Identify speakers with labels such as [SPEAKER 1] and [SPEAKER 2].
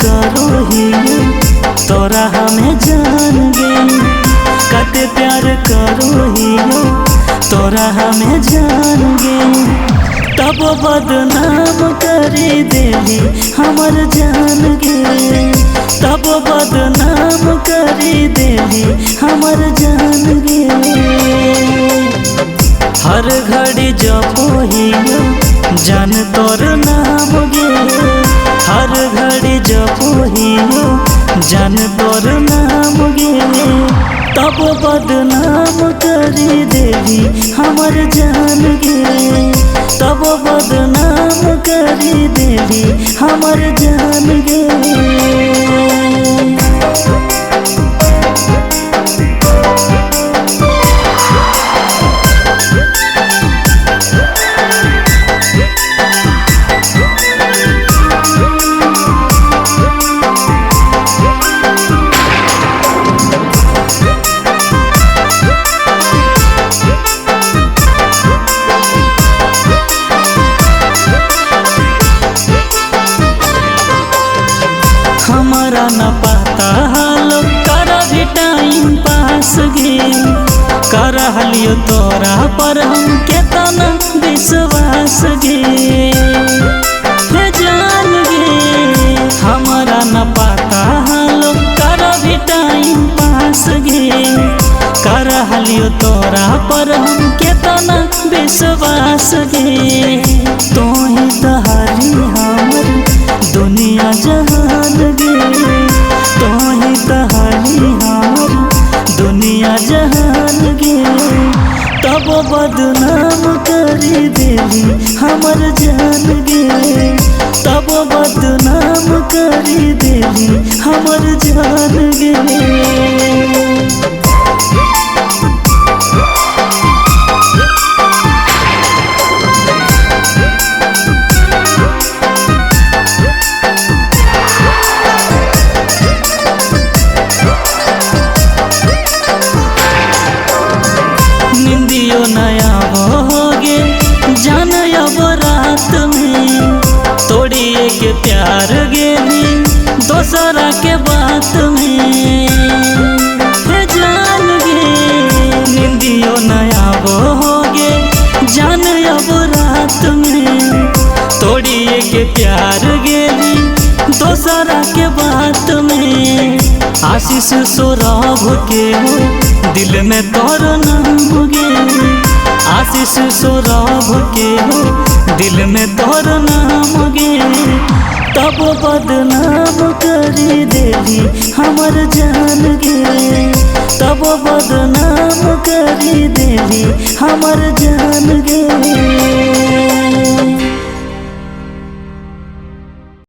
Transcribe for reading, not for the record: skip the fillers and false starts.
[SPEAKER 1] करो ही तोरा हमें जान गे, कते प्यार करो ही तोरा हमें जान गे। तब बदनाम करी देली हमर जान गे, तब बदनाम करी देली हमर जान गे। हर घड़ी जपो ही जान तोर नाम गे, हर घड़ी जपो ही जान तोर नाम गे। तब बदनाम करी देली हमर जान गे, तब बदनाम करी देली हमर जान गे। हमारा न पता हालो कर भी टाइम पास गे, कर हलियो तोरा पर हम केतना विश्वास गे। हे जान गे हमारा न पता हालो कर भी टाइम पास गे, कर हलियो तोरा पर हम केतना विश्वास गे। तो ही तहारी हमर दुनिया जहान गे, तो ही तहारी हमर दुनिया जहान गे। तब बदनाम करी देली हमर जान गे, तब बदनाम करी देली हमर जान गे। निंदियो नया होगे जान अब रात में, तोड़िए के प्यार गेली दोसरा के बात में। हे जान गे निंदियो नया होगे जान अब रात में, तोड़िए के प्यार गेली दोसरा के बात में। आशीष सौरभ के हो दिल में तोर नाम गे, आशीष सौरभ के हो दिल में तोर नाम गे। तब बदनाम करी देली हमर जान गे, तब बदनाम करी देली हमर जान गे।